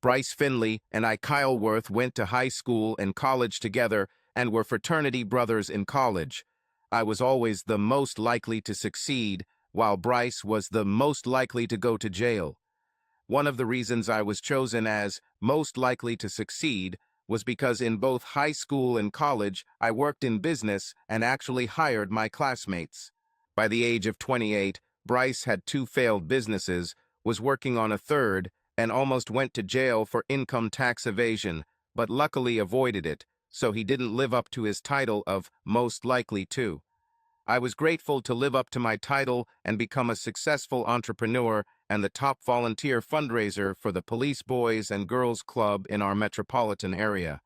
Bryce Finley and I Kyleworth went to high school and college together and were fraternity brothers in college. I was always the most likely to succeed, while Bryce was the most likely to go to jail. One of the reasons I was chosen as most likely to succeed was because in both high school and college, I worked in business and actually hired my classmates. By the age of 28, Bryce had 2 failed businesses, was working on a third, and almost went to jail for income tax evasion, but luckily avoided it, so he didn't live up to his title of most likely to. I was grateful to live up to my title and become a successful entrepreneur and the top volunteer fundraiser for the Police Boys and Girls Club in our metropolitan area.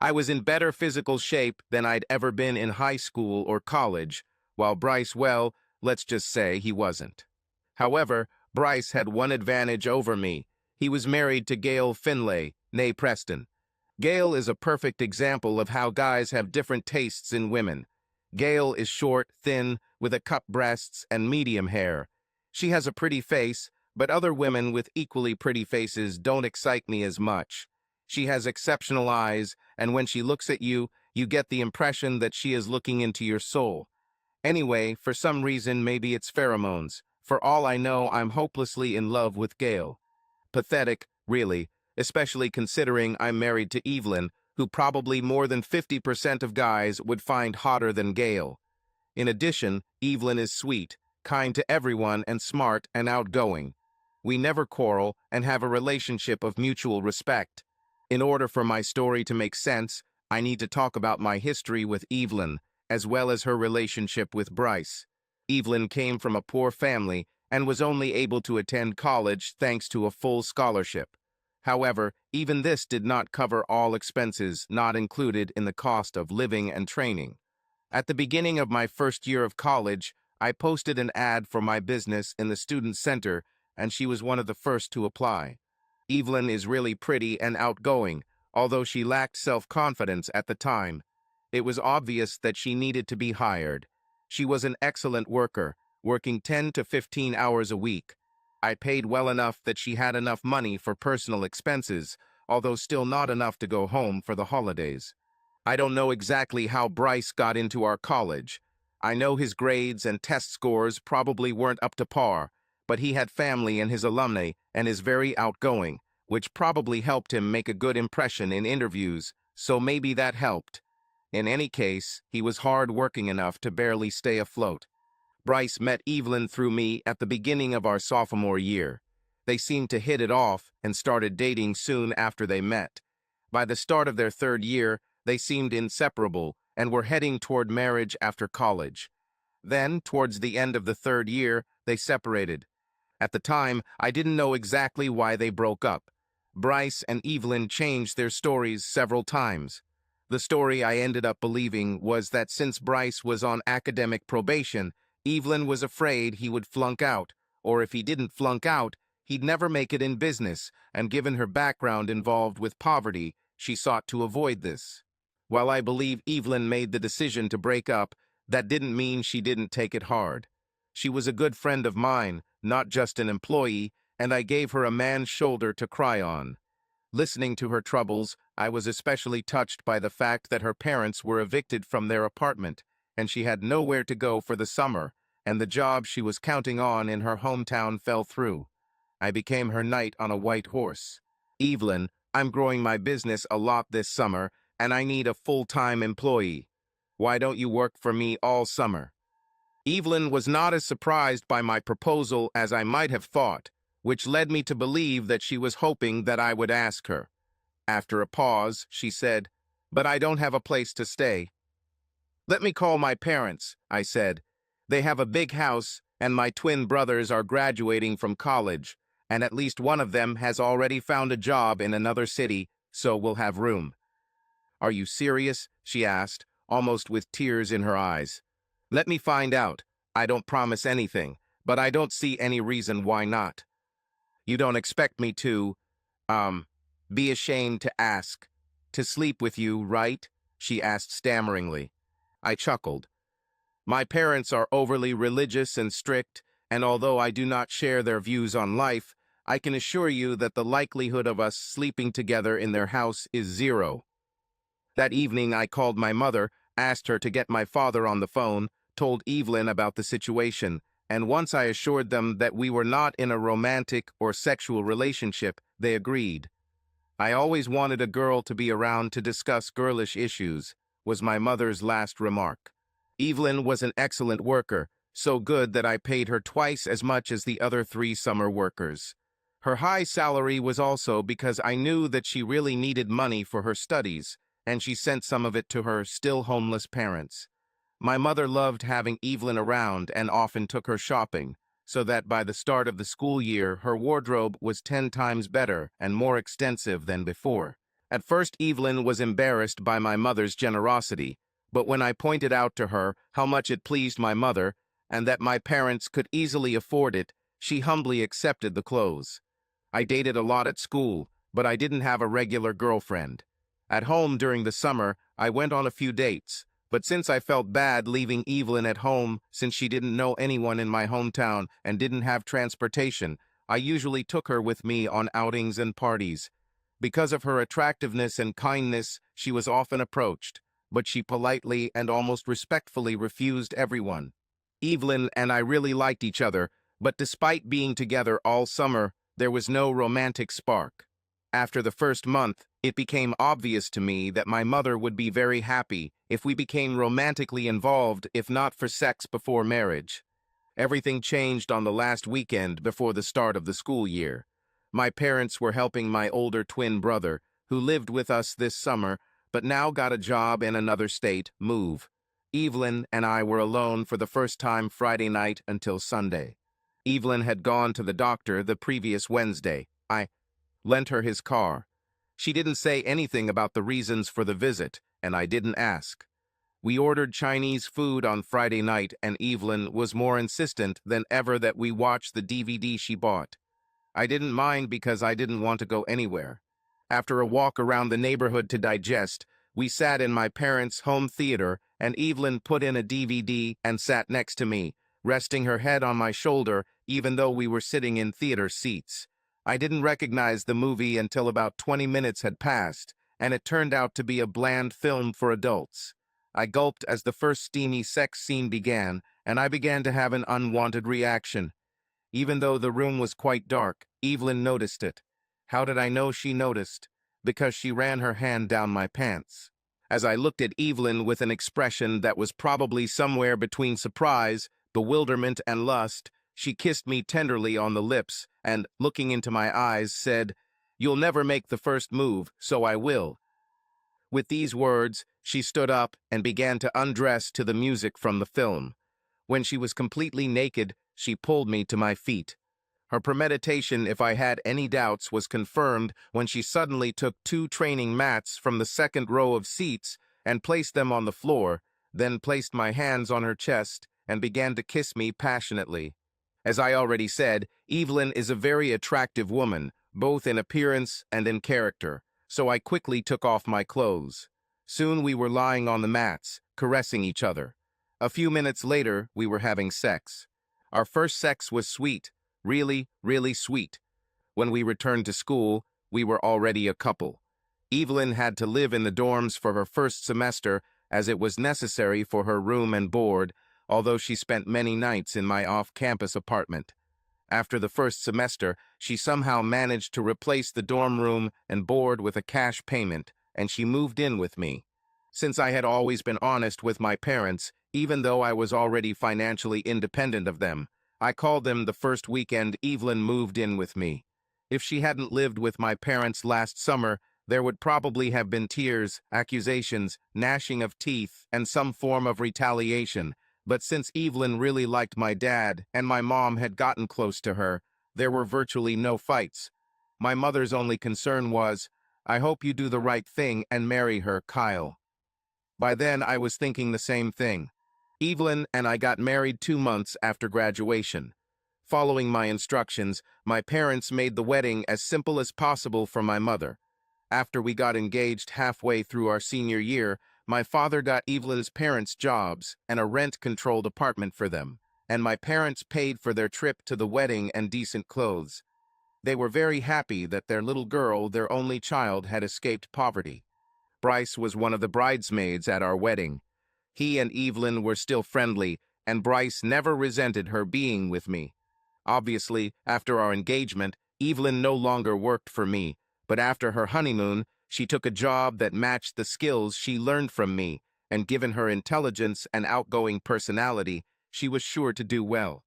I was in better physical shape than I'd ever been in high school or college, while Bryce, well, let's just say he wasn't. However, Bryce had one advantage over me. He was married to Gail Finlay, née Preston. Gail is a perfect example of how guys have different tastes in women. Gail is short, thin, with a cup breasts and medium hair. She has a pretty face, but other women with equally pretty faces don't excite me as much. She has exceptional eyes, and when she looks at you, you get the impression that she is looking into your soul. Anyway, for some reason, maybe it's pheromones. For all I know, I'm hopelessly in love with Gail. Pathetic, really, especially considering I'm married to Evelyn, who probably more than 50% of guys would find hotter than Gail. In addition, Evelyn is sweet, kind to everyone, and smart and outgoing. We never quarrel and have a relationship of mutual respect. In order for my story to make sense, I need to talk about my history with Evelyn, as well as her relationship with Bryce. Evelyn came from a poor family and was only able to attend college thanks to a full scholarship. However, even this did not cover all expenses not included in the cost of living and training. At the beginning of my first year of college, I posted an ad for my business in the student center, and she was one of the first to apply. Evelyn is really pretty and outgoing, although she lacked self-confidence at the time. It was obvious that she needed to be hired. She was an excellent worker, working 10 to 15 hours a week. I paid well enough that she had enough money for personal expenses, although still not enough to go home for the holidays. I don't know exactly how Bryce got into our college. I know his grades and test scores probably weren't up to par, but he had family in his alumni and is very outgoing, which probably helped him make a good impression in interviews, so maybe that helped. In any case, he was hard-working enough to barely stay afloat. Bryce met Evelyn through me at the beginning of our sophomore year. They seemed to hit it off and started dating soon after they met. By the start of their third year, they seemed inseparable and were heading toward marriage after college. Then, towards the end of the third year, they separated. At the time, I didn't know exactly why they broke up. Bryce and Evelyn changed their stories several times. The story I ended up believing was that since Bryce was on academic probation, Evelyn was afraid he would flunk out, or if he didn't flunk out, he'd never make it in business, and given her background involved with poverty, she sought to avoid this. While I believe Evelyn made the decision to break up, that didn't mean she didn't take it hard. She was a good friend of mine, not just an employee, and I gave her a man's shoulder to cry on. Listening to her troubles, I was especially touched by the fact that her parents were evicted from their apartment, and she had nowhere to go for the summer, and the job she was counting on in her hometown fell through. I became her knight on a white horse. Evelyn, I'm growing my business a lot this summer, and I need a full-time employee. Why don't you work for me all summer? Evelyn was not as surprised by my proposal as I might have thought, which led me to believe that she was hoping that I would ask her. After a pause, she said, "But I don't have a place to stay." "Let me call my parents," I said. "They have a big house, and my twin brothers are graduating from college, and at least one of them has already found a job in another city, so we'll have room." "Are you serious?" she asked, almost with tears in her eyes. "Let me find out. I don't promise anything, but I don't see any reason why not." "You don't expect me to, be ashamed to ask, to sleep with you, right?" she asked stammeringly. I chuckled. "My parents are overly religious and strict, and although I do not share their views on life, I can assure you that the likelihood of us sleeping together in their house is zero. That evening, I called my mother, asked her to get my father on the phone, told Evelyn about the situation, and once I assured them that we were not in a romantic or sexual relationship, they agreed. I always wanted a girl to be around to discuss girlish issues, was my mother's last remark. Evelyn was an excellent worker, so good that I paid her twice as much as the other 3 summer workers. Her high salary was also because I knew that she really needed money for her studies, and she sent some of it to her still homeless parents. My mother loved having Evelyn around and often took her shopping, so that by the start of the school year, her wardrobe was 10 times better and more extensive than before. At first, Evelyn was embarrassed by my mother's generosity, but when I pointed out to her how much it pleased my mother and that my parents could easily afford it, she humbly accepted the clothes. I dated a lot at school, but I didn't have a regular girlfriend. At home during the summer, I went on a few dates, but since I felt bad leaving Evelyn at home since she didn't know anyone in my hometown and didn't have transportation, I usually took her with me on outings and parties. Because of her attractiveness and kindness, she was often approached, but she politely and almost respectfully refused everyone. Evelyn and I really liked each other, but despite being together all summer, there was no romantic spark. After the first month, it became obvious to me that my mother would be very happy if we became romantically involved, if not for sex before marriage. Everything changed on the last weekend before the start of the school year. My parents were helping my older twin brother, who lived with us this summer, but now got a job in another state, move. Evelyn and I were alone for the first time Friday night until Sunday. Evelyn had gone to the doctor the previous Wednesday. I lent her his car. She didn't say anything about the reasons for the visit, and I didn't ask. We ordered Chinese food on Friday night, and Evelyn was more insistent than ever that we watch the DVD she bought. I didn't mind because I didn't want to go anywhere. After a walk around the neighborhood to digest, we sat in my parents' home theater, and Evelyn put in a DVD and sat next to me, resting her head on my shoulder even though we were sitting in theater seats. I didn't recognize the movie until about 20 minutes had passed, and it turned out to be a bland film for adults. I gulped as the first steamy sex scene began, and I began to have an unwanted reaction. Even though the room was quite dark, Evelyn noticed it. How did I know she noticed? Because she ran her hand down my pants. As I looked at Evelyn with an expression that was probably somewhere between surprise, bewilderment, and lust, she kissed me tenderly on the lips and, looking into my eyes, said, "You'll never make the first move, so I will." With these words, she stood up and began to undress to the music from the film. When she was completely naked, she pulled me to my feet. Her premeditation, if I had any doubts, was confirmed when she suddenly took 2 training mats from the second row of seats and placed them on the floor, then placed my hands on her chest and began to kiss me passionately. As I already said, Evelyn is a very attractive woman, both in appearance and in character, so I quickly took off my clothes. Soon we were lying on the mats, caressing each other. A few minutes later, we were having sex. Our first sex was sweet, really, really sweet. When we returned to school, we were already a couple. Evelyn had to live in the dorms for her first semester as it was necessary for her room and board, although she spent many nights in my off-campus apartment. After the first semester, she somehow managed to replace the dorm room and board with a cash payment, and she moved in with me. Since I had always been honest with my parents, even though I was already financially independent of them, I called them the first weekend Evelyn moved in with me. If she hadn't lived with my parents last summer, there would probably have been tears, accusations, gnashing of teeth, and some form of retaliation. But since Evelyn really liked my dad and my mom had gotten close to her, there were virtually no fights. My mother's only concern was, "I hope you do the right thing and marry her, Kyle." By then, I was thinking the same thing. Evelyn and I got married 2 months after graduation. Following my instructions, my parents made the wedding as simple as possible for my mother. After we got engaged halfway through our senior year, my father got Evelyn's parents jobs and a rent-controlled apartment for them, and my parents paid for their trip to the wedding and decent clothes. They were very happy that their little girl, their only child, had escaped poverty. Bryce was one of the bridesmaids at our wedding. He and Evelyn were still friendly, and Bryce never resented her being with me. Obviously, after our engagement, Evelyn no longer worked for me, but after her honeymoon, she took a job that matched the skills she learned from me, and given her intelligence and outgoing personality, she was sure to do well.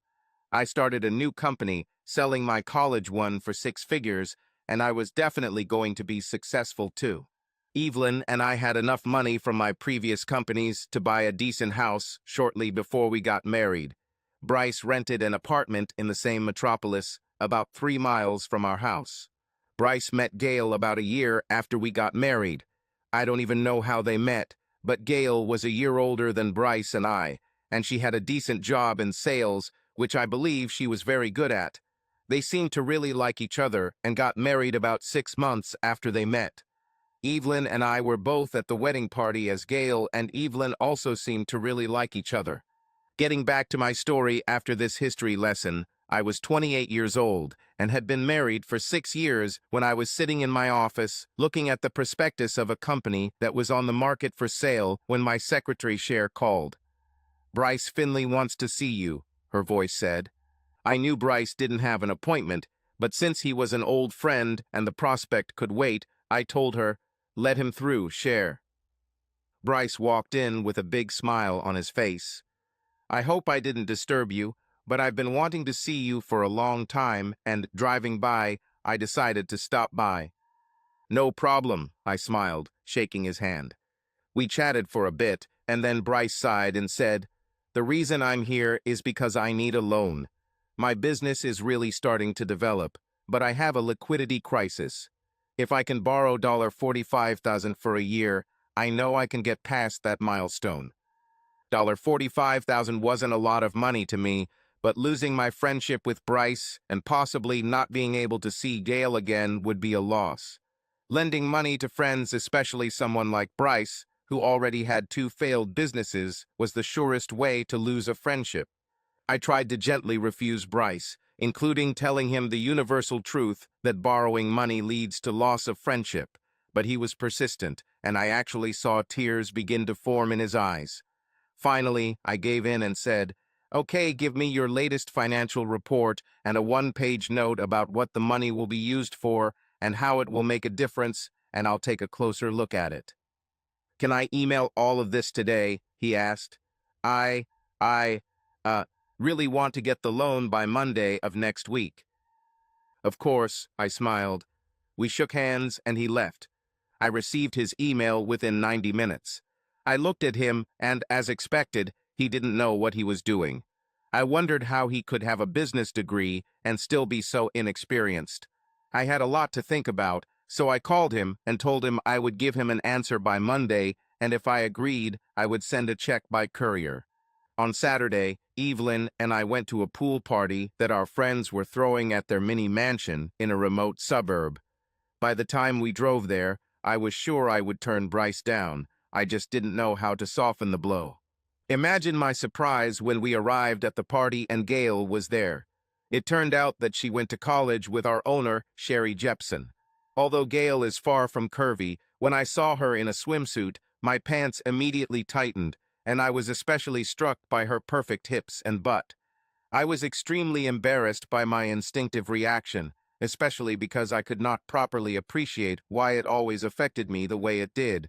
I started a new company, selling my college one for 6 figures, and I was definitely going to be successful too. Evelyn and I had enough money from my previous companies to buy a decent house shortly before we got married. Bryce rented an apartment in the same metropolis, about 3 miles from our house. Bryce met Gail about a year after we got married. I don't even know how they met, but Gail was a year older than Bryce and she had a decent job in sales, which I believe she was very good at. They seemed to really like each other and got married about 6 months after they met. Evelyn and I were both at the wedding party as Gail and Evelyn also seemed to really like each other. Getting back to my story after this history lesson, I was 28 years old and had been married for 6 years when I was sitting in my office looking at the prospectus of a company that was on the market for sale when my secretary Cher called. "Bryce Finley wants to see you," her voice said. I knew Bryce didn't have an appointment, but since he was an old friend and the prospect could wait, I told her, "Let him through, Cher." Bryce walked in with a big smile on his face. "I hope I didn't disturb you, but I've been wanting to see you for a long time, and driving by, I decided to stop by." "No problem," I smiled, shaking his hand. We chatted for a bit, and then Bryce sighed and said, "The reason I'm here is because I need a loan. My business is really starting to develop, but I have a liquidity crisis. If I can borrow $45,000 for a year, I know I can get past that milestone." $45,000 wasn't a lot of money to me, but losing my friendship with Bryce and possibly not being able to see Gail again would be a loss. Lending money to friends, especially someone like Bryce, who already had 2 failed businesses, was the surest way to lose a friendship. I tried to gently refuse Bryce, including telling him the universal truth that borrowing money leads to loss of friendship, but he was persistent, and I actually saw tears begin to form in his eyes. Finally, I gave in and said, "Okay, give me your latest financial report and a 1-page note about what the money will be used for and how it will make a difference, and I'll take a closer look at it." "Can I email all of this today?" he asked. I really want to get the loan by Monday of next week." "Of course," I smiled. We shook hands and he left. I received his email within 90 minutes. I looked at him and, as expected, he didn't know what he was doing. I wondered how he could have a business degree and still be so inexperienced. I had a lot to think about, so I called him and told him I would give him an answer by Monday, and if I agreed, I would send a check by courier. On Saturday, Evelyn and I went to a pool party that our friends were throwing at their mini mansion in a remote suburb. By the time we drove there, I was sure I would turn Bryce down. I just didn't know how to soften the blow. Imagine my surprise when we arrived at the party and Gail was there. It turned out that she went to college with our owner, Sherry Jepson. Although Gail is far from curvy, when I saw her in a swimsuit, my pants immediately tightened, and I was especially struck by her perfect hips and butt. I was extremely embarrassed by my instinctive reaction, especially because I could not properly appreciate why it always affected me the way it did.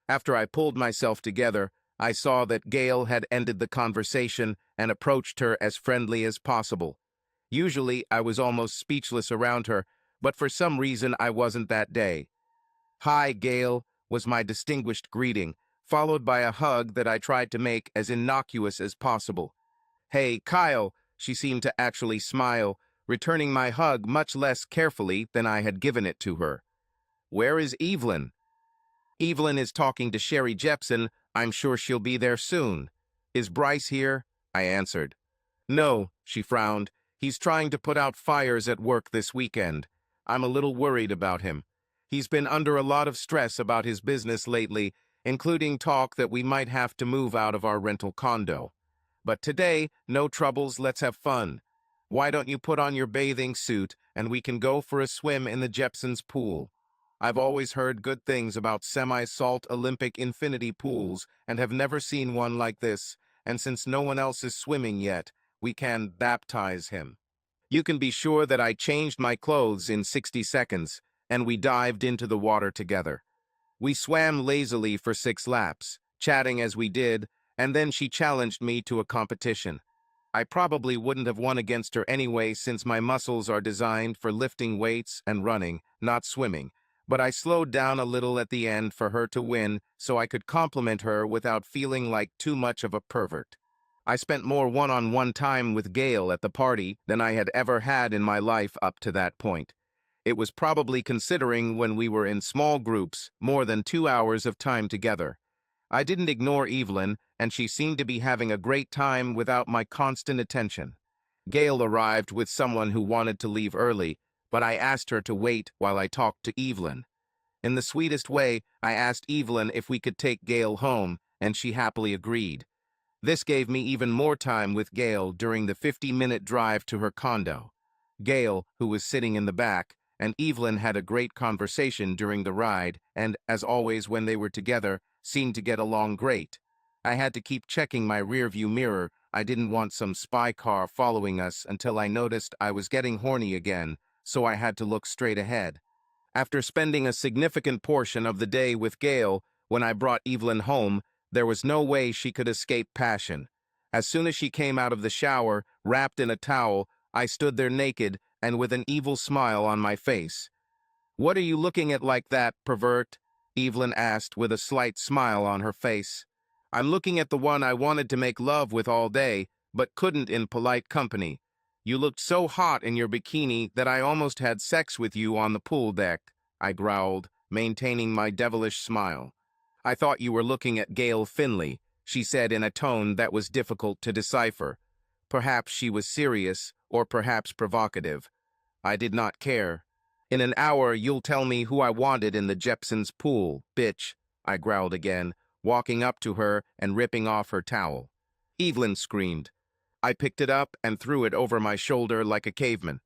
After I pulled myself together, I saw that Gail had ended the conversation and approached her as friendly as possible. Usually, I was almost speechless around her, but for some reason I wasn't that day. "Hi, Gail," was my distinguished greeting, followed by a hug that I tried to make as innocuous as possible. "Hey, Kyle," she seemed to actually smile, returning my hug much less carefully than I had given it to her. "Where is Evelyn?" "Evelyn is talking to Sherry Jepson. I'm sure she'll be there soon." "Is Bryce here?" I answered. "No," she frowned. "He's trying to put out fires at work this weekend. I'm a little worried about him. He's been under a lot of stress about his business lately, including talk that we might have to move out of our rental condo. But today, no troubles, let's have fun. Why don't you put on your bathing suit and we can go for a swim in the Jepson's pool. I've always heard good things about semi-salt Olympic infinity pools and have never seen one like this, and since no one else is swimming yet, we can baptize him. You can be sure that I changed my clothes in 60 seconds, and we dived into the water together. We swam lazily for 6 laps, chatting as we did, and then she challenged me to a competition. I probably wouldn't have won against her anyway since my muscles are designed for lifting weights and running, not swimming, but I slowed down a little at the end for her to win so I could compliment her without feeling like too much of a pervert. I spent more one-on-one time with Gail at the party than I had ever had in my life up to that point. It was probably, considering when we were in small groups, more than 2 hours of time together. I didn't ignore Evelyn, and she seemed to be having a great time without my constant attention. Gail arrived with someone who wanted to leave early, but I asked her to wait while I talked to Evelyn. In the sweetest way, I asked Evelyn if we could take Gail home, and she happily agreed. This gave me even more time with Gail during the 50-minute drive to her condo. Gail, who was sitting in the back, and Evelyn had a great conversation during the ride, and, as always when they were together, seemed to get along great. I had to keep checking my rearview mirror. I didn't want some spy car following us until I noticed I was getting horny again, so I had to look straight ahead. After spending a significant portion of the day with Gail, when I brought Evelyn home, there was no way she could escape passion. As soon as she came out of the shower, wrapped in a towel, I stood there naked and with an evil smile on my face. "What are you looking at like that, pervert?" Evelyn asked with a slight smile on her face. "I'm looking at the one I wanted to make love with all day, but couldn't in polite company. You looked so hot in your bikini that I almost had sex with you on the pool deck," I growled, maintaining my devilish smile. "I thought you were looking at Gail Finley," she said in a tone that was difficult to decipher. Perhaps she was serious, or perhaps provocative. I did not care. "In an hour, you'll tell me who I wanted in the Jepson's pool, bitch," I growled again, walking up to her and ripping off her towel. Evelyn screamed. I picked it up and threw it over my shoulder like a caveman.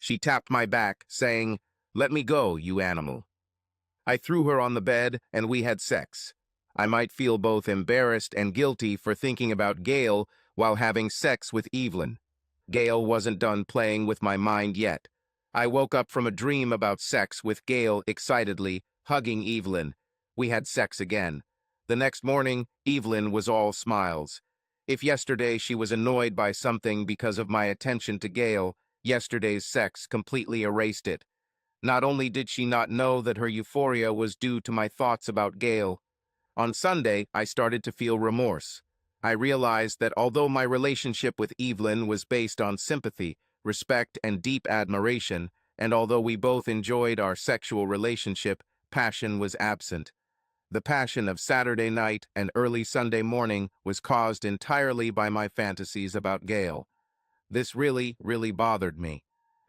She tapped my back, saying, "Let me go, you animal." I threw her on the bed, and we had sex. I might feel both embarrassed and guilty for thinking about Gail while having sex with Evelyn. Gail wasn't done playing with my mind yet. I woke up from a dream about sex with Gail excitedly, hugging Evelyn. We had sex again. The next morning, Evelyn was all smiles. If yesterday she was annoyed by something because of my attention to Gail, yesterday's sex completely erased it. Not only did she not know that her euphoria was due to my thoughts about Gail, on Sunday I started to feel remorse. I realized that although my relationship with Evelyn was based on sympathy, respect, and deep admiration, and although we both enjoyed our sexual relationship, passion was absent. The passion of Saturday night and early Sunday morning was caused entirely by my fantasies about Gail. This really, really bothered me.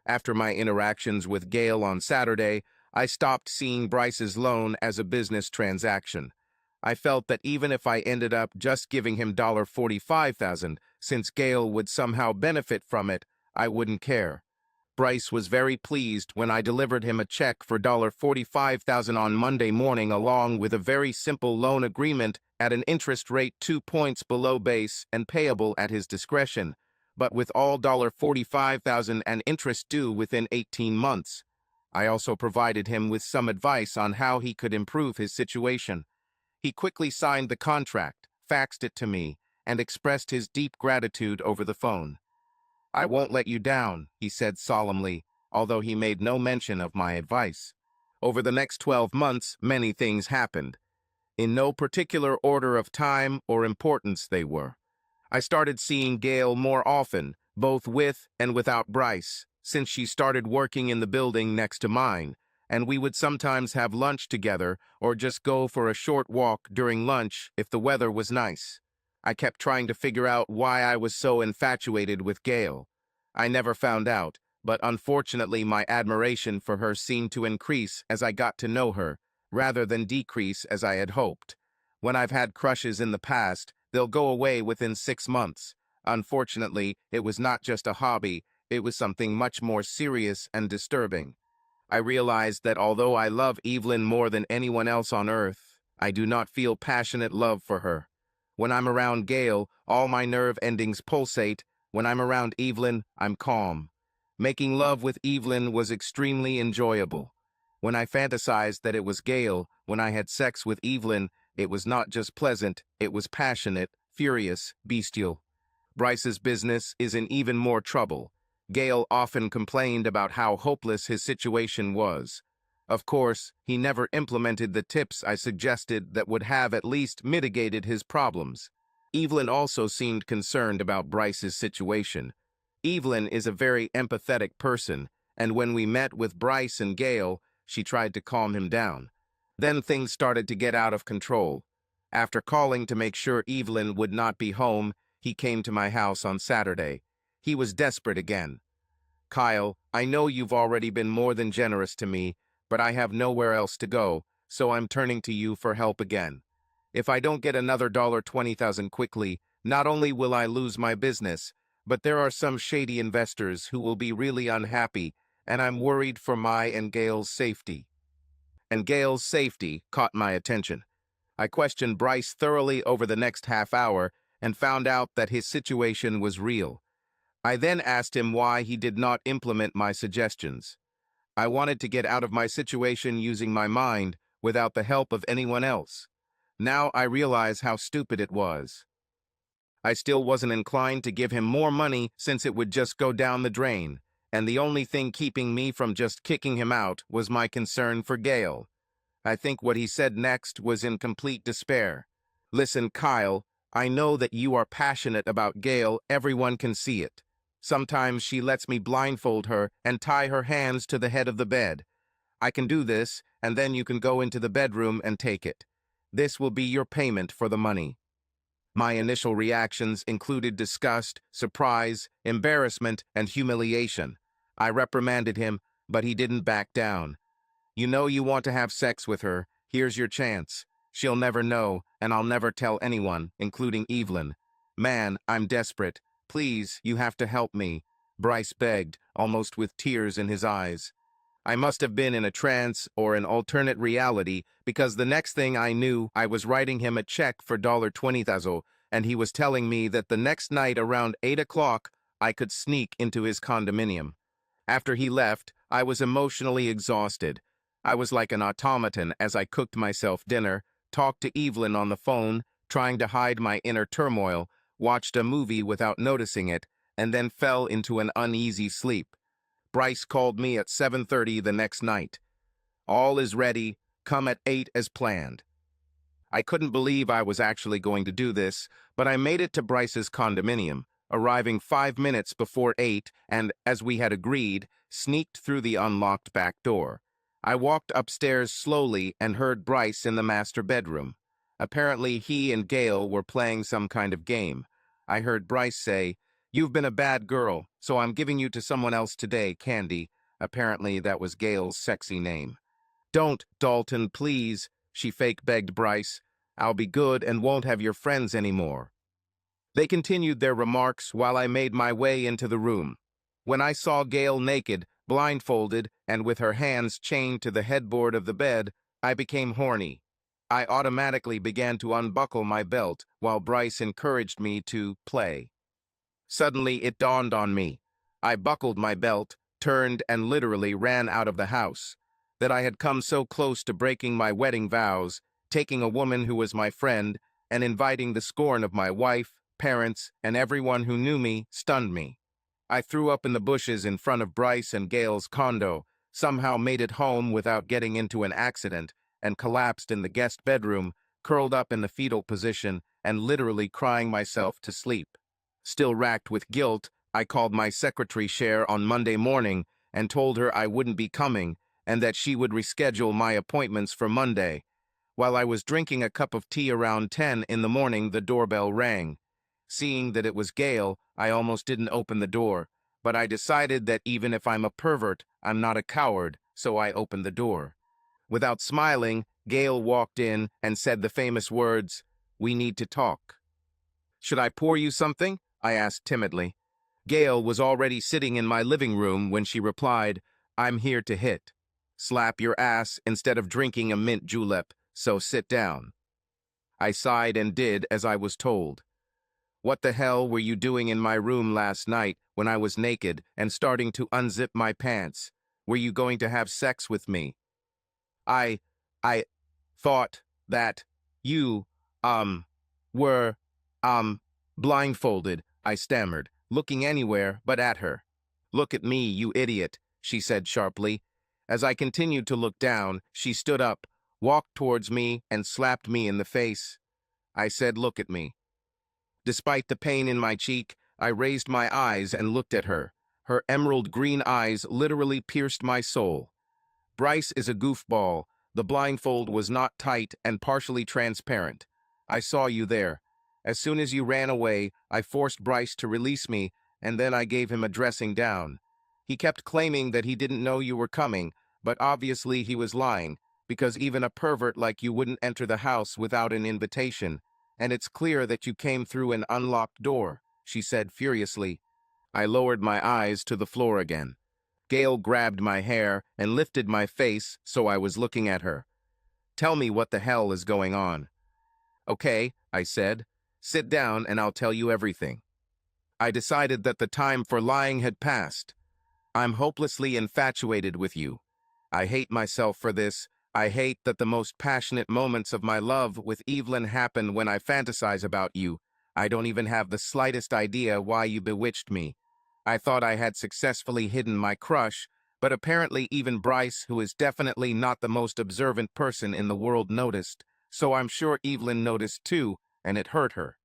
After my interactions with Gail on Saturday, I stopped seeing Bryce's loan as a business transaction. I felt that even if I ended up just giving him $45,000, since Gail would somehow benefit from it, I wouldn't care. Bryce was very pleased when I delivered him a check for $45,000 on Monday morning, along with a very simple loan agreement at an interest rate 2 points below base and payable at his discretion, but with all $45,000 and interest due within 18 months. I also provided him with some advice on how he could improve his situation. He quickly signed the contract, faxed it to me, and expressed his deep gratitude over the phone. "I won't let you down," he said solemnly, although he made no mention of my advice. Over the next 12 months, many things happened. In no particular order of time or importance they were. I started seeing Gail more often, both with and without Bryce, since she started working in the building next to mine, and we would sometimes have lunch together or just go for a short walk during lunch if the weather was nice. I kept trying to figure out why I was so infatuated with Gail. I never found out, but unfortunately my admiration for her seemed to increase as I got to know her, rather than decrease as I had hoped. When I've had crushes in the past, they'll go away within 6 months. Unfortunately, it was not just a hobby, it was something much more serious and disturbing. I realized that although I love Evelyn more than anyone else on earth, I do not feel passionate love for her. When I'm around Gail, all my nerve endings pulsate. When I'm around Evelyn, I'm calm. Making love with Evelyn was extremely enjoyable. When I fantasized that it was Gail, when I had sex with Evelyn, it was not just pleasant, it was passionate, furious, bestial. Bryce's business is in even more trouble. Gail often complained about how hopeless his situation was. Of course, he never implemented the tips I suggested that would have at least mitigated his problems. Evelyn also seemed concerned about Bryce's situation. Evelyn is a very empathetic person, and when we met with Bryce and Gail, she tried to calm him down. Then things started to get out of control. After calling to make sure Evelyn would not be home, he came to my house on Saturday. He was desperate again. "Kyle, I know you've already been more than generous to me, but I have nowhere else to go, so I'm turning to you for help again. If I don't get another $20,000 quickly, not only will I lose my business, but there are some shady investors who will be really unhappy, and I'm worried for my and Gail's safety." And Gail's safety caught my attention. I questioned Bryce thoroughly over the next half hour and found out that his situation was real. I then asked him why he did not implement my suggestions. I wanted to get out of my situation using my mind without the help of anyone else. Now I realize how stupid it was. I still wasn't inclined to give him more money since it would just go down the drain, and the only thing keeping me from just kicking him out was my concern for Gail. I think what he said next was in complete despair. "Listen, Kyle, I know that you are passionate about Gail, everyone can see it. Sometimes she lets me blindfold her and tie her hands to the head of the bed. I can do this, and then you can go into the bedroom and take it. This will be your payment for the money." My initial reactions included disgust, surprise, embarrassment, and humiliation. I reprimanded him, but he didn't back down. "You know you want to have sex with her. Here's your chance. She'll never know, and I'll never tell anyone, including Evelyn. Man, I'm desperate. Please, you have to help me," Bryce begged, almost with tears in his eyes. I must have been in a trance or an alternate reality, because the next thing I knew, I was writing him a check for $20,000, and he was telling me that the next night around 8 o'clock, I could sneak into his condominium. After he left, I was emotionally exhausted. I was like an automaton as I cooked myself dinner, talked to Evelyn on the phone, trying to hide my inner turmoil, watched a movie without noticing it, and then fell into an uneasy sleep. Bryce called me at 7:30 the next night. "All is ready. Come at 8 as planned." I couldn't believe I was actually going to do this, but I made it to Bryce's condominium, arriving 5 minutes before 8 and, as we had agreed, sneaked through the unlocked back door. I walked upstairs slowly and heard Bryce in the master bedroom. Apparently he and Gail were playing some kind of game. I heard Bryce say, "You've been a bad girl, so I'm giving you to someone else today, Candy." Apparently that was Gail's sexy name. "Don't, Dalton, please," she fake begged Bryce. "I'll be good and won't have your friends anymore." They continued their remarks while I made my way into the room. When I saw Gail naked, blindfolded, and with her hands chained to the headboard of the bed, I became horny. I automatically began to unbuckle my belt while Bryce encouraged me to play. Suddenly, it dawned on me. I buckled my belt, turned, and literally ran out of the house. That I had come so close to breaking my wedding vows, taking a woman who was my friend, and inviting the scorn of my wife, parents, and everyone who knew me, stunned me. I threw up in the bushes in front of Bryce and Gail's condo, somehow made it home without getting into an accident, and collapsed in the guest bedroom, curled up in the fetal position, and literally crying myself to sleep. Still racked with guilt, I called my secretary Cher on Monday morning and told her I wouldn't be coming and that she would reschedule my appointments for Monday. While I was drinking a cup of tea around 10 in the morning, the doorbell rang. Seeing that it was Gail, I almost didn't open the door, but I decided that even if I'm a pervert, I'm not a coward, so I opened the door. Without smiling, Gail walked in and said the famous words, "We need to talk." "Should I pour you something?" I asked timidly. Gail was already sitting in my living room when she replied, "I'm here to hit. Slap your ass instead of drinking a mint julep, so sit down." I sighed and did as I was told. What the hell were you doing in my room last night when I was naked and starting to unzip my pants? Were you going to have sex with me? I, I thought that you, were, blindfolded, I stammered, looking anywhere but at her. "Look at me, you idiot," she said sharply. As I continued to look down, she stood up, walked towards me, and slapped me in the face. I said, "Look at me." Despite the pain in my cheek, I raised my eyes and looked at her. Her emerald green eyes literally pierced my soul. "Bryce is a goofball. The blindfold was not tight and partially transparent. I saw you there. As soon as you ran away, I forced Bryce to release me, and then I gave him a dressing down. He kept claiming that he didn't know you were coming, but obviously he was lying, because even a pervert like you wouldn't enter the house without an invitation. And it's clear that you came through an unlocked door," she said furiously. I lowered my eyes to the floor again. Gail grabbed my hair and lifted my face so I was looking at her. "Tell me what the hell is going on." "Okay," I said. "Sit down and I'll tell you everything." I decided that the time for lying had passed. "I'm hopelessly infatuated with you. I hate myself for this. I hate that the most passionate moments of my love with Evelyn happen when I fantasize about you. I don't even have the slightest idea why you bewitched me. I thought I had successfully hidden my crush, but apparently even Bryce, who is definitely not the most observant person in the world, noticed, so I'm sure Evelyn noticed too, and it hurt her."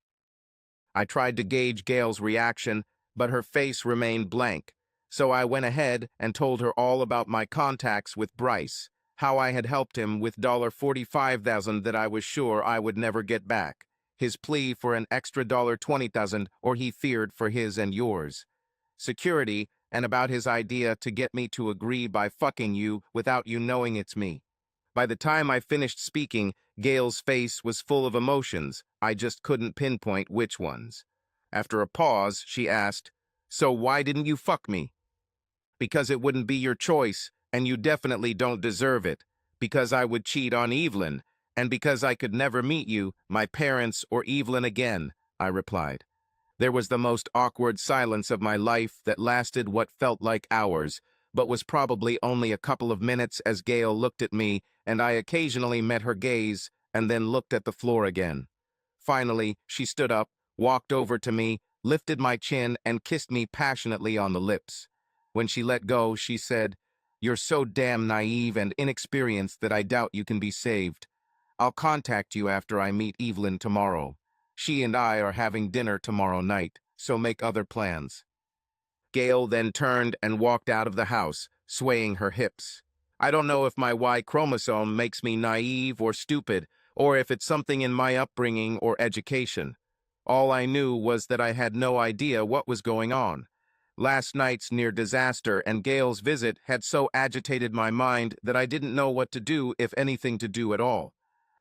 I tried to gauge Gail's reaction, but her face remained blank, so I went ahead and told her all about my contacts with Bryce, how I had helped him with $45,000 that I was sure I would never get back, his plea for an extra $20,000 or he feared for his and yours, security, and about his idea to get me to agree by fucking you without you knowing it's me. By the time I finished speaking, Gail's face was full of emotions. I just couldn't pinpoint which ones. After a pause, she asked, "So why didn't you fuck me?" "Because it wouldn't be your choice, and you definitely don't deserve it. Because I would cheat on Evelyn, and because I could never meet you, my parents, or Evelyn again," I replied. There was the most awkward silence of my life that lasted what felt like hours, but was probably only a couple of minutes as Gail looked at me, and I occasionally met her gaze, and then looked at the floor again. Finally, she stood up, walked over to me, lifted my chin, and kissed me passionately on the lips. When she let go, she said, "You're so damn naive and inexperienced that I doubt you can be saved. I'll contact you after I meet Evelyn tomorrow. She and I are having dinner tomorrow night, so make other plans." Gail then turned and walked out of the house, swaying her hips. I don't know if my Y chromosome makes me naive or stupid, or if it's something in my upbringing or education. All I knew was that I had no idea what was going on. Last night's near disaster and Gail's visit had so agitated my mind that I didn't know what to do, if anything to do at all.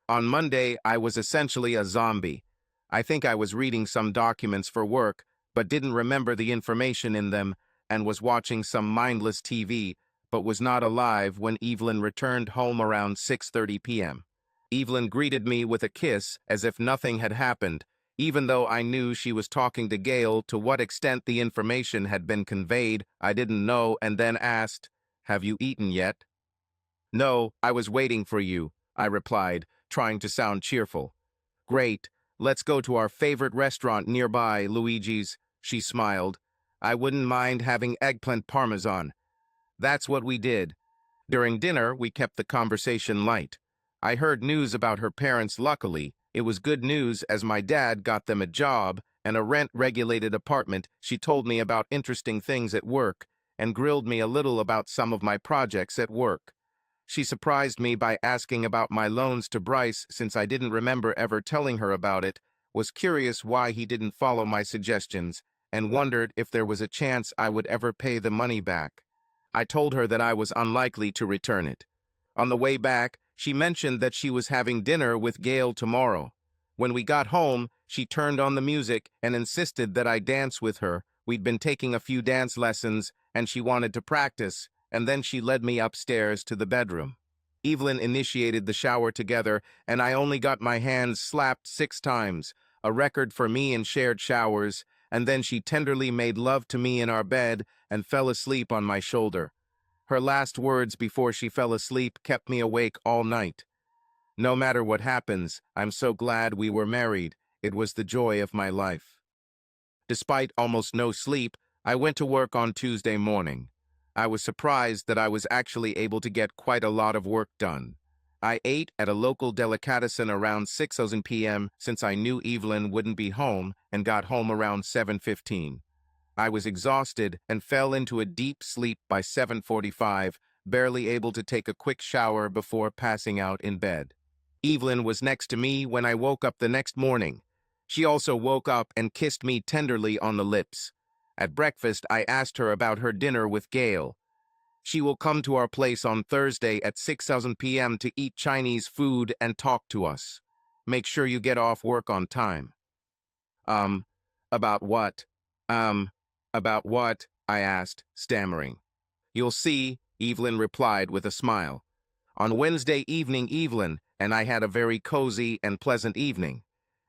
On Monday, I was essentially a zombie. I think I was reading some documents for work, but didn't remember the information in them, and was watching some mindless TV, but was not alive when Evelyn returned home around 6:30 p.m. Evelyn greeted me with a kiss as if nothing had happened, even though I knew she was talking to Gail. To what extent the information had been conveyed, I didn't know, and then asked, "Have you eaten yet?" "No, I was waiting for you," I replied, trying to sound cheerful. "Great. Let's go to our favorite restaurant nearby, Luigi's," she smiled. "I wouldn't mind having eggplant parmesan." That's what we did. During dinner, we kept the conversation light. I heard news about her parents. Luckily, it was good news as my dad got them a job and a rent-regulated apartment. She told me about interesting things at work and grilled me a little about some of my projects at work. She surprised me by asking about my loans to Bryce, since I didn't remember ever telling her about it, was curious why he didn't follow my suggestions, and wondered if there was a chance I would ever pay the money back. I told her that I was unlikely to return it. On the way back, she mentioned that she was having dinner with Gail tomorrow. When we got home, she turned on the music and insisted that I dance with her, We'd been taking a few dance lessons, and she wanted to practice, and then she led me upstairs to the bedroom. Evelyn initiated the shower together, and I only got my hands slapped 6 times, a record for me in shared showers, and then she tenderly made love to me in our bed and fell asleep on my shoulder. Her last words before she fell asleep kept me awake all night. No matter what happens, I'm so glad we were married. It was the joy of my life. Despite almost no sleep, I went to work on Tuesday morning. I was surprised that I was actually able to get quite a lot of work done. I ate at a local delicatessen around 6:00 p.m. since I knew Evelyn wouldn't be home and got home around 7:15. I was exhausted and fell into a deep sleep by 7:45, barely able to take a quick shower before passing out in bed. Evelyn was next to me when I woke up the next morning. She also woke up and kissed me tenderly on the lips. At breakfast, I asked her about her dinner with Gail. She will come to our place on Thursday at 6:00 p.m. to eat Chinese food and talk to us. Make sure you get off work on time. Um, about what? About what? I asked, stammering. You'll see, Evelyn replied with a smile. On Wednesday evening, Evelyn and I had a very cozy and pleasant evening.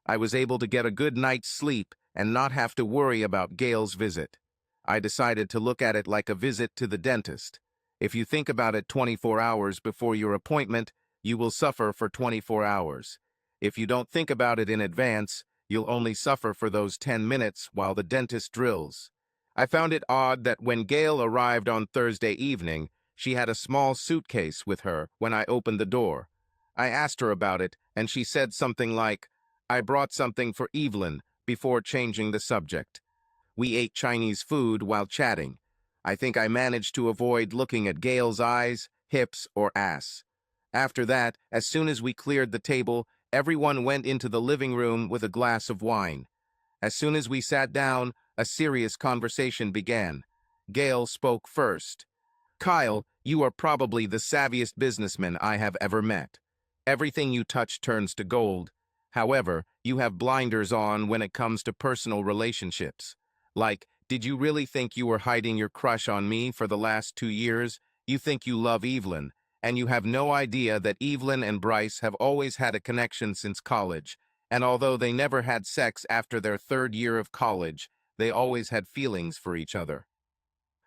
I was able to get a good night's sleep and not have to worry about Gail's visit. I decided to look at it like a visit to the dentist. If you think about it 24 hours before your appointment, you will suffer for 24 hours. If you don't think about it in advance, you'll only suffer for those 10 minutes while the dentist drills. I found it odd that when Gail arrived on Thursday evening, she had a small suitcase with her when I opened the door. I asked her about it, and she said something like, "I brought something for Evelyn," before changing the subject. We ate Chinese food while chatting. I think I managed to avoid looking at Gail's eyes, hips, or ass. After that, as soon as we cleared the table, everyone went into the living room with a glass of wine. As soon as we sat down, a serious conversation began. Gail spoke first. "Kyle, you are probably the savviest businessman I have ever met. Everything you touch turns to gold. However, you have blinders on when it comes to personal relationships. Like, did you really think you were hiding your crush on me for the last 2 years? You think you love Evelyn, and you have no idea that Evelyn and Bryce have always had a connection since college, and although they never had sex after their 3rd year of college, they always had feelings for each other."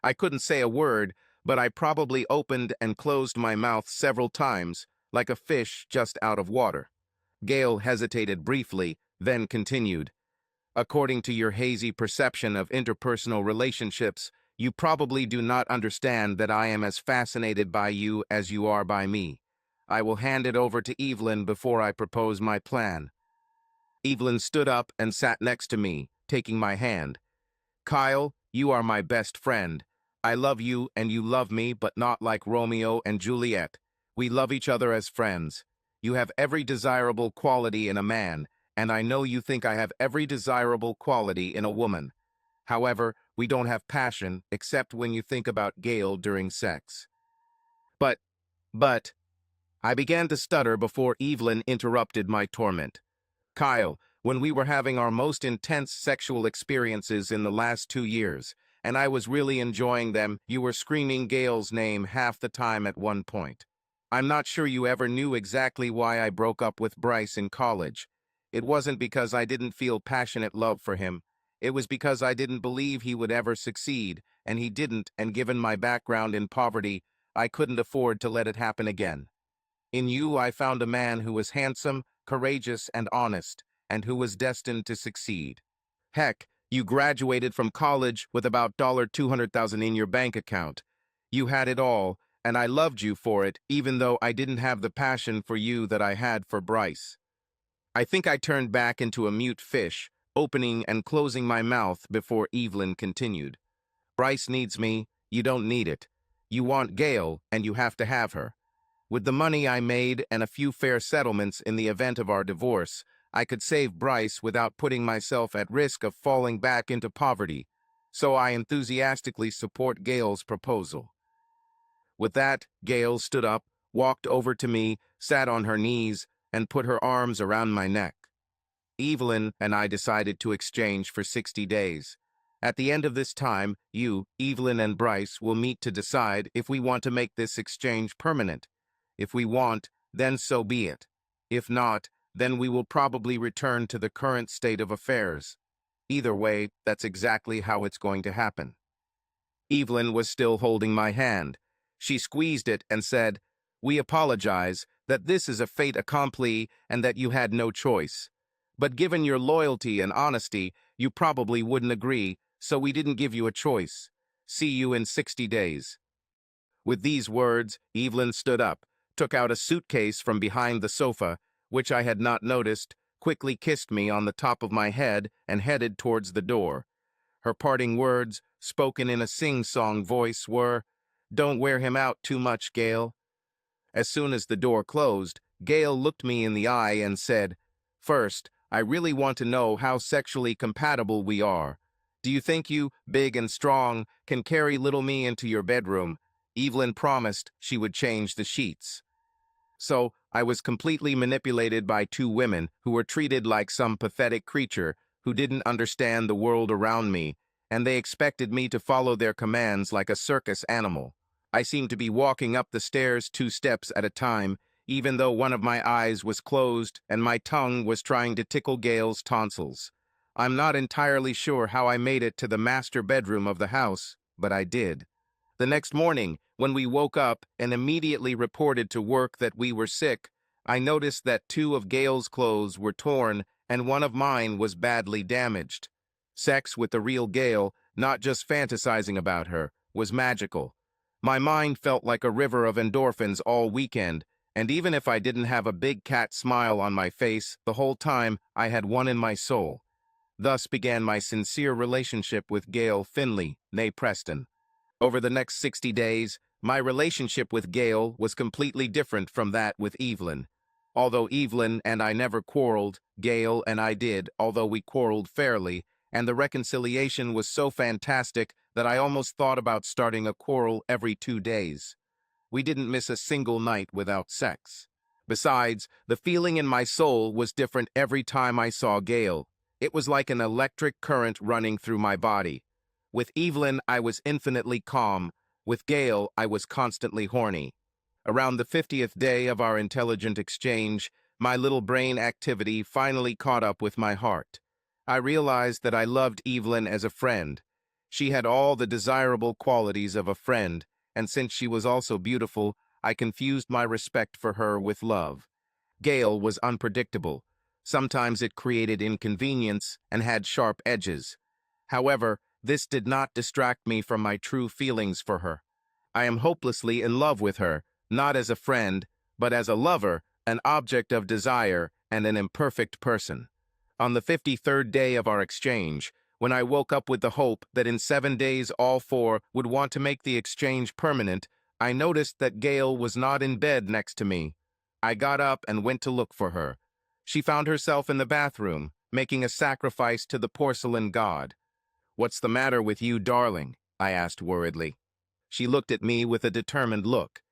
I couldn't say a word, but I probably opened and closed my mouth several times, like a fish just out of water. Gail hesitated briefly, then continued. "According to your hazy perception of interpersonal relationships, you probably do not understand that I am as fascinated by you as you are by me. I will hand it over to Evelyn before I propose my plan." Evelyn stood up and sat next to me, taking my hand. "Kyle, you are my best friend. I love you and you love me, but not like Romeo and Juliet. We love each other as friends. You have every desirable quality in a man, and I know you think I have every desirable quality in a woman. However, we don't have passion except when you think about Gail during sex." But, I began to stutter before Evelyn interrupted my torment. "Kyle, when we were having our most intense sexual experiences in the last 2 years, and I was really enjoying them, you were screaming Gail's name half the time at one point. I'm not sure you ever knew exactly why I broke up with Bryce in college. It wasn't because I didn't feel passionate love for him. It was because I didn't believe he would ever succeed, and he didn't, and given my background in poverty, I couldn't afford to let it happen again. In you, I found a man who was handsome, courageous, and honest, and who was destined to succeed. Heck, you graduated from college with about $200,000 in your bank account. You had it all, and I loved you for it, even though I didn't have the passion for you that I had for Bryce." I think I turned back into a mute fish, opening and closing my mouth before Evelyn continued. "Bryce needs me, you don't need it. You want Gail, and you have to have her. With the money I made and a few fair settlements in the event of our divorce, I could save Bryce without putting myself at risk of falling back into poverty, so I enthusiastically support Gail's proposal." With that, Gail stood up, walked over to me, sat on her knees, and put her arms around my neck. Evelyn and I decided to exchange for 60 days. At the end of this time, you, Evelyn and Bryce, will meet to decide if we want to make this exchange permanent. If we want, then so be it. If not, then we will probably return to the current state of affairs. Either way, that's exactly how it's going to happen. Evelyn was still holding my hand. She squeezed it and said, "We apologize that this is a fait accompli and that you had no choice. But given your loyalty and honesty, you probably wouldn't agree, so we didn't give you a choice. See you in 60 days." With these words, Evelyn stood up, took out a suitcase from behind the sofa, which I had not noticed, quickly kissed me on the top of my head, and headed towards the door. Her parting words, spoken in a sing-song voice, were, "Don't wear him out too much, Gail." As soon as the door closed, Gail looked me in the eye and said, "First, I really want to know how sexually compatible we are. Do you think you, big and strong, can carry little me into your bedroom?" Evelyn promised she would change the sheets. So, I was completely manipulated by two women who were treated like some pathetic creature who didn't understand the world around me, and they expected me to follow their commands like a circus animal. I seemed to be walking up the stairs 2 steps at a time, even though one of my eyes was closed and my tongue was trying to tickle Gail's tonsils. I'm not entirely sure how I made it to the master bedroom of the house, but I did. The next morning, when we woke up and immediately reported to work that we were sick, I noticed that 2 of Gail's clothes were torn and one of mine was badly damaged. Sex with the real Gail, not just fantasizing about her, was magical. My mind felt like a river of endorphins all weekend, and even if I didn't have a big cat smile on my face the whole time, I had one in my soul. Thus began my sincere relationship with Gail Finley, née Preston. Over the next 60 days, my relationship with Gail was completely different from that with Evelyn. Although Evelyn and I never quarreled, Gail and I did, although we quarreled fairly, and the reconciliation was so fantastic that I almost thought about starting a quarrel every 2 days. We didn't miss a single night without sex. Besides, the feeling in my soul was different every time I saw Gail. It was like an electric current running through my body. With Evelyn, I was infinitely calm. With Gail, I was constantly horny. Around the 50th day of our intelligent exchange, my little brain activity finally caught up with my heart. I realized that I loved Evelyn as a friend. She had all the desirable qualities of a friend, and since she was also beautiful, I confused my respect for her with love. Gail was unpredictable. Sometimes it created inconvenience and had sharp edges. However, this did not distract me from my true feelings for her. I am hopelessly in love with her, not as a friend, but as a lover, an object of desire, and an imperfect person. On the 53rd day of our exchange, when I woke up with the hope that in 7 days all 4 would want to make the exchange permanent, I noticed that Gail was not in bed next to me. I got up and went to look for her. She found herself in the bathroom, making a sacrifice to the porcelain god. "What's the matter with you, darling?" I asked worriedly. She looked at me with a determined look.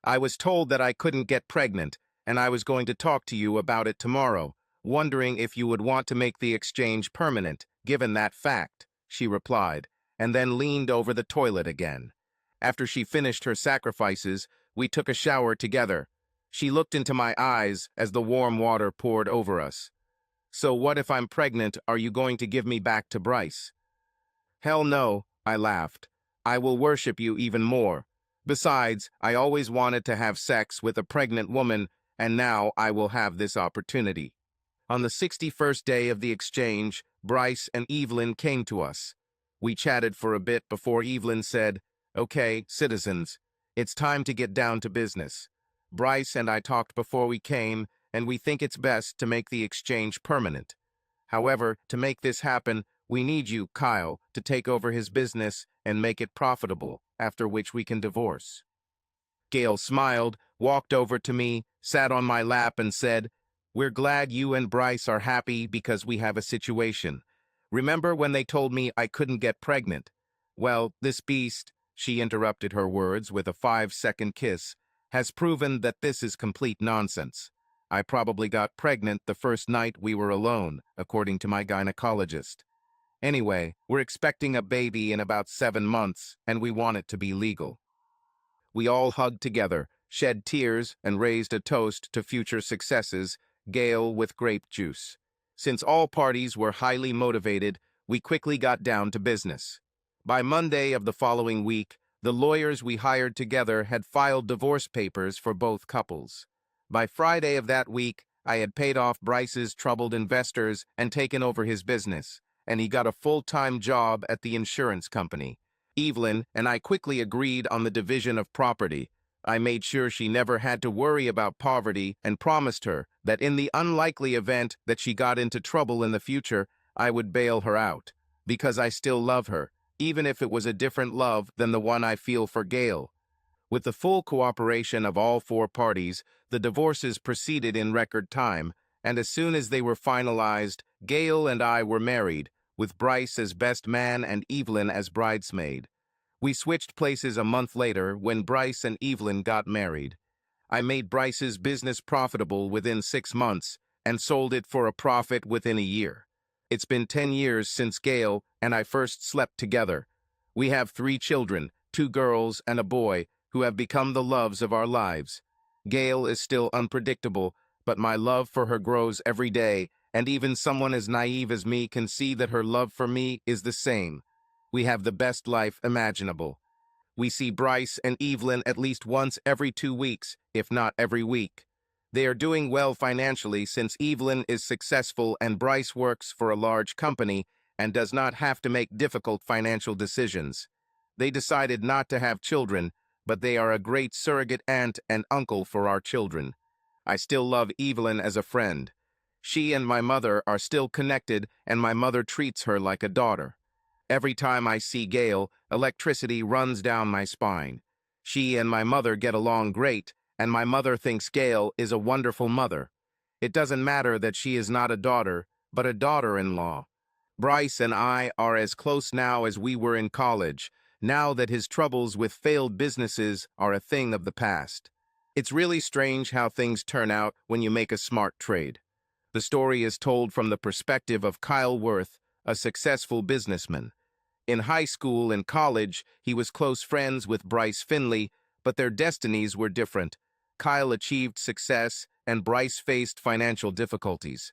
"I was told that I couldn't get pregnant, and I was going to talk to you about it tomorrow, wondering if you would want to make the exchange permanent, given that fact," she replied, and then leaned over the toilet again. After she finished her sacrifices, we took a shower together. She looked into my eyes as the warm water poured over us. "So what if I'm pregnant? Are you going to give me back to Bryce?" "Hell no," I laughed. "I will worship you even more. Besides, I always wanted to have sex with a pregnant woman, and now I will have this opportunity." On the 61st day of the exchange, Bryce and Evelyn came to us. We chatted for a bit before Evelyn said, "Okay, citizens, it's time to get down to business. Bryce and I talked before we came, and we think it's best to make the exchange permanent. However, to make this happen, we need you, Kyle, to take over his business and make it profitable, after which we can divorce." Gail smiled, walked over to me, sat on my lap, and said, "We're glad you and Bryce are happy because we have a situation. Remember when they told me I couldn't get pregnant? Well, this beast," she interrupted her words with a 5-second kiss, "has proven that this is complete nonsense. I probably got pregnant the first night we were alone, according to my gynecologist." Anyway, we're expecting a baby in about 7 months, and we want it to be legal. We all hugged together, shed tears, and raised a toast to future successes, Gale with grape juice. Since all parties were highly motivated, we quickly got down to business. By Monday of the following week, the lawyers we hired together had filed divorce papers for both couples. By Friday of that week, I had paid off Bryce's troubled investors and taken over his business, and he got a full-time job at the insurance company. Evelyn and I quickly agreed on the division of property. I made sure she never had to worry about poverty and promised her that in the unlikely event that she got into trouble in the future, I would bail her out, because I still love her, even if it was a different love than the one I feel for Gale. With the full cooperation of all four parties, the divorces proceeded in record time, and as soon as they were finalized, Gale and I were married, with Bryce as best man and Evelyn as bridesmaid. We switched places a month later when Bryce and Evelyn got married. I made Bryce's business profitable within 6 months and sold it for a profit within a year. It's been 10 years since Gale and I first slept together. We have 3 children, 2 girls and a boy, who have become the loves of our lives. Gale is still unpredictable, but my love for her grows every day, and even someone as naive as me can see that her love for me is the same. We have the best life imaginable. We see Bryce and Evelyn at least once every 2 weeks, if not every week. They are doing well financially since Evelyn is successful and Bryce works for a large company and does not have to make difficult financial decisions. They decided not to have children, but they are a great surrogate aunt and uncle for our children. I still love Evelyn as a friend. She and my mother are still connected, and my mother treats her like a daughter. Every time I see Gale, electricity runs down my spine. She and my mother get along great, and my mother thinks Gale is a wonderful mother. It doesn't matter that she is not a daughter, but a daughter-in-law. Bryce and I are as close now as we were in college, now that his troubles with failed businesses are a thing of the past. It's really strange how things turn out when you make a smart trade. The story is told from the perspective of Kyle Worth, a successful businessman. In high school and college, he was close friends with Bryce Finley, but their destinies were different. Kyle achieved success, and Bryce faced financial difficulties.